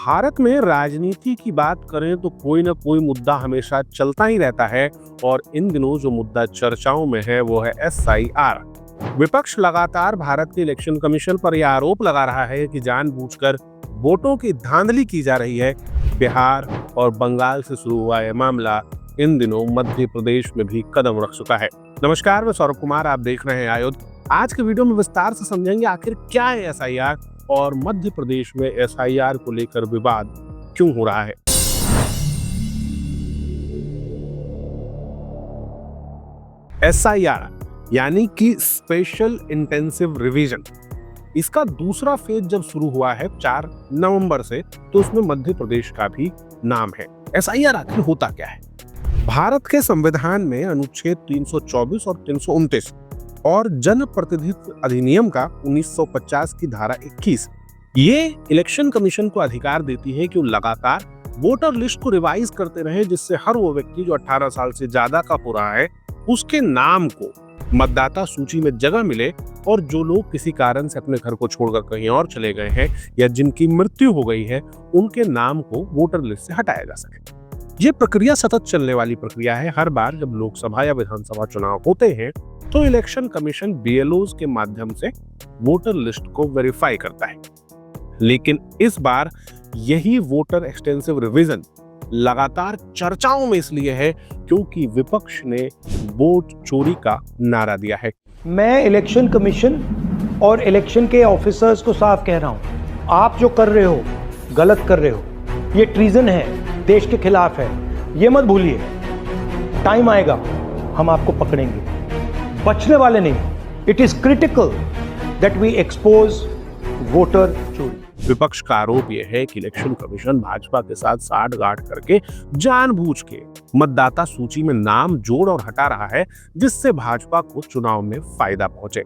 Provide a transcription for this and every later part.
भारत में राजनीति की बात करें तो कोई ना कोई मुद्दा हमेशा चलता ही रहता है और इन दिनों जो मुद्दा चर्चाओं में है वो है एसआईआर। विपक्ष लगातार भारत के इलेक्शन कमीशन पर यह आरोप लगा रहा है कि जानबूझकर वोटों की धांधली की जा रही है। बिहार और बंगाल से शुरू हुआ यह मामला इन दिनों मध्य प्रदेश में भी कदम रख चुका है। नमस्कार, मैं सौरभ कुमार, आप देख रहे हैं आयुध। आज के वीडियो में विस्तार से समझेंगे आखिर क्या है एसआईआर और मध्य प्रदेश में एसआईआर को लेकर विवाद क्यों हो रहा है। एसआईआर यानी कि स्पेशल इंटेंसिव रिवीजन, इसका दूसरा फेज जब शुरू हुआ है 4 नवंबर से, तो उसमें मध्य प्रदेश का भी नाम है। एसआईआर आखिर होता क्या है? भारत के संविधान में अनुच्छेद 324 और 329 और जन प्रतिनिधित्व अधिनियम का 1950 की धारा 21 ये इलेक्शन कमीशन को अधिकार देती है कि वो लगातार वोटर लिस्ट को रिवाइज करते रहे, जिससे हर वो व्यक्ति जो 18 साल से ज्यादा का हो रहा है उसके नाम को मतदाता सूची में जगह मिले, और जो लोग किसी कारण से अपने घर को छोड़कर कहीं और चले गए हैं या जिनकी मृत्यु हो गई है उनके नाम को वोटर लिस्ट से हटाया जा सके। ये प्रक्रिया सतत चलने वाली प्रक्रिया है। हर बार जब लोकसभा या विधानसभा चुनाव होते हैं तो इलेक्शन कमीशन बीएलओज के माध्यम से वोटर लिस्ट को वेरीफाई करता है। लेकिन इस बार यही वोटर एक्सटेंसिव रिवीजन लगातार चर्चाओं में इसलिए है क्योंकि विपक्ष ने वोट चोरी का नारा दिया है। मैं इलेक्शन कमीशन और इलेक्शन के ऑफिसर्स को साफ कह रहा हूं, आप जो कर रहे हो गलत कर रहे हो, ये ट्रीजन है, देश के खिलाफ है। ये मत भूलिए, टाइम आएगा हम आपको पकड़ेंगे, बचने वाले नहीं। It is critical that we expose voter चोरी। विपक्ष का आरोप यह है कि इलेक्शन कमीशन भाजपा के साथ साठगांठ करके जानबूझ के मतदाता सूची में नाम जोड़ और हटा रहा है, जिससे भाजपा को चुनाव में फायदा पहुंचे।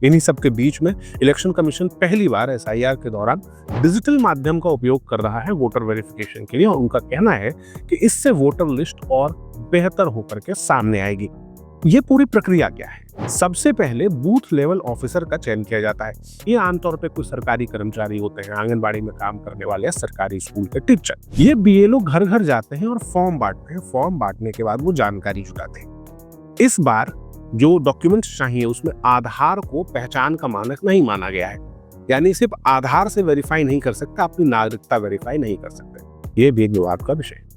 इन्हीं सब के बीच में इलेक्शन कमीशन पहली बार एसआईआर के दौरान डिजिटल माध्यम का उपयोग कर रहा है वोटर वेरिफिकेशन के लिए, और उनका कहना है कि इससे वोटर लिस्ट और बेहतर होकर के सामने आएगी। ये पूरी प्रक्रिया क्या है? सबसे पहले बूथ लेवल ऑफिसर का चयन किया जाता है। ये आमतौर पे कोई सरकारी कर्मचारी होते हैं, आंगनबाड़ी में काम करने वाले, सरकारी स्कूल के टीचर। ये बीएलओ घर घर जाते हैं और फॉर्म बांटते हैं। फॉर्म बांटने के बाद वो जानकारी जुटाते हैं। इस बार जो डॉक्यूमेंट्स चाहिए उसमें आधार को पहचान का मानक नहीं माना गया है, यानी सिर्फ आधार से वेरीफाई नहीं कर सकता, अपनी नागरिकता वेरीफाई नहीं कर सकते। ये भी एक विवाद का विषय है।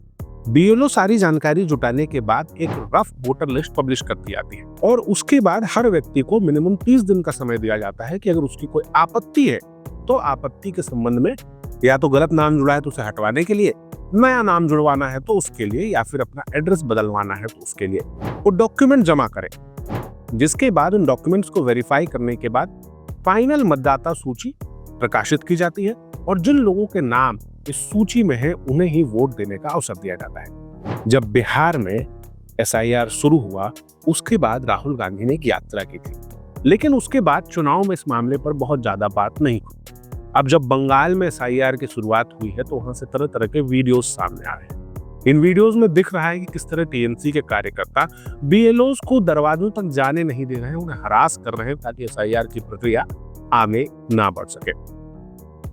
बीएलओ सारी जानकारी जुटाने के बाद एक रफ वोटर लिस्ट पब्लिश कर दी जाती है, और उसके बाद हर व्यक्ति को मिनिमम 30 दिन का समय दिया जाता है कि अगर उसकी कोई आपत्ति है तो आपत्ति के संबंध में, या तो गलत नाम जुड़ा है तो उसे हटवाने के लिए, नया नाम जुड़वाना है तो उसके लिए, या फिर अपना एड्रेस बदलवाना है तो उसके लिए वो डॉक्यूमेंट जमा करें। जिसके बाद उन डॉक्यूमेंट्स को वेरीफाई करने के बाद फाइनल मतदाता सूची प्रकाशित की जाती है, और जिन लोगों के नाम इस सूची में है उन्हें ही वोट देने का अवसर दिया जाता है। जब बिहार में एसआईआर शुरू हुआ उसके बाद राहुल गांधी ने एक यात्रा की थी, लेकिन उसके बाद चुनाव में इस मामले पर बहुत ज्यादा बात नहीं हुई। अब जब बंगाल में एसआईआर की शुरुआत हुई है तो वहां से तरह तरह के वीडियोस सामने आ रहे हैं। इन वीडियोस में दिख रहा है कि किस तरह टीएमसी के कार्यकर्ता बीएलओज को दरवाजों तक जाने नहीं दे रहे हैं, उन्हें हरास कर रहे हैं ताकि एसआईआर की प्रक्रिया आगे ना बढ़ सके।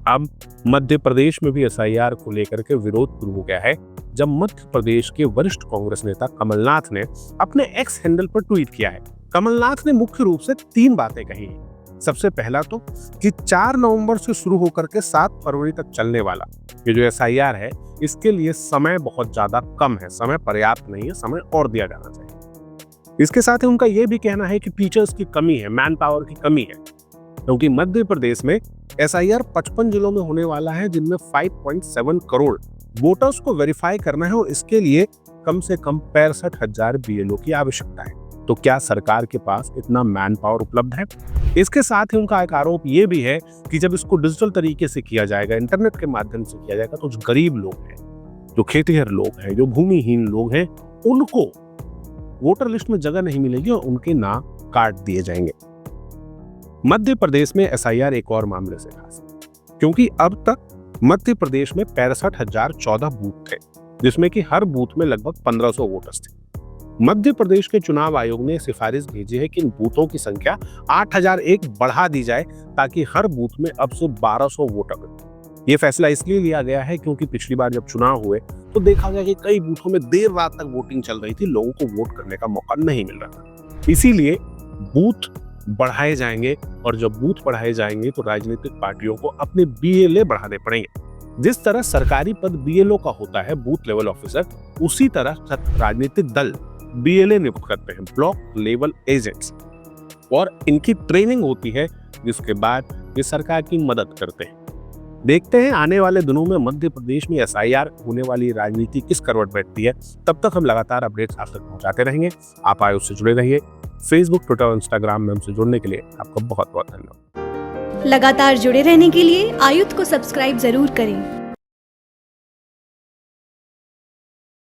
अब मध्य प्रदेश में भी एसआईआर को लेकर के विरोध शुरू हो गया है, जब मध्य प्रदेश के वरिष्ठ कांग्रेस नेता कमलनाथ ने अपने एक्स हैंडल पर ट्वीट किया है। कमलनाथ ने मुख्य रूप से 3 बातें कही हैं। सबसे पहला तो कि 4 नवंबर से शुरू होकर के 7 फरवरी तक चलने वाला ये जो एसआईआर है, इसके लिए समय बहुत ज्यादा कम है, समय पर्याप्त नहीं है, समय और दिया जाना चाहिए। इसके साथ ही उनका यह भी कहना है कि टीचर्स की कमी है, मैन पावर की कमी है, क्योंकि मध्य प्रदेश में एसआईआर 55 जिलों में होने वाला है, जिनमें 5.7 करोड़ वोटर्स को वेरीफाई करना है, और इसके लिए कम से कम 65,000 बीएलओ की आवश्यकता है। तो क्या सरकार के पास इतना मैन पावर उपलब्ध है? इसके साथ ही उनका एक आरोप ये भी है कि जब इसको डिजिटल तरीके से किया जाएगा, इंटरनेट के माध्यम से किया जाएगा, तो जो गरीब लोग हैं, जो खेतिहर लोग हैं, जो भूमिहीन लोग हैं, उनको वोटर लिस्ट में जगह नहीं मिलेगी और उनके नाम काट दिए जाएंगे। मध्य प्रदेश में एसआईआर एक और मामले से खास है, क्योंकि अब तक मध्य प्रदेश में 65,014 बूथ थे, जिसमें कि हर बूथ में लगभग 1500 वोटर्स थे। मध्य प्रदेश के चुनाव आयोग ने सिफारिश भेजी है कि इन बूथों की संख्या 8001 बढ़ा दी जाए, ताकि हर बूथ में अब से 1200 वोटर ये फैसला इसलिए लिया गया है क्योंकि पिछली बार जब चुनाव हुए तो देखा गया कि कई बूथों में देर रात तक वोटिंग चल रही थी, लोगों को वोट करने का मौका नहीं मिल रहा था। इसीलिए बूथ बढ़ाए जाएंगे और जब बूथ बढ़ाए जाएंगे तो राजनीतिक पार्टियों को अपने BLA बढ़ाने पड़ेंगे। जिस तरह सरकारी पद BLO का होता है, बूथ लेवल ऑफिसर, उसी तरह राजनीतिक दल BLA नियुक्त करते हैं, ब्लॉक लेवल एजेंट्स, और इनकी ट्रेनिंग होती है जिसके बाद ये सरकार की मदद करते हैं। देखते हैं आने वाले दिनों में मध्य प्रदेश में SIR होने वाली राजनीति किस करवट बैठती है। तब तक हम लगातार अपडेट्स आप तक पहुंचाते रहेंगे। आप आयुष से जुड़े रहिए। फेसबुक, ट्विटर और इंस्टाग्राम में हमसे जुड़ने के लिए आपका बहुत बहुत धन्यवाद। लगातार जुड़े रहने के लिए आयुध को सब्सक्राइब जरूर करें।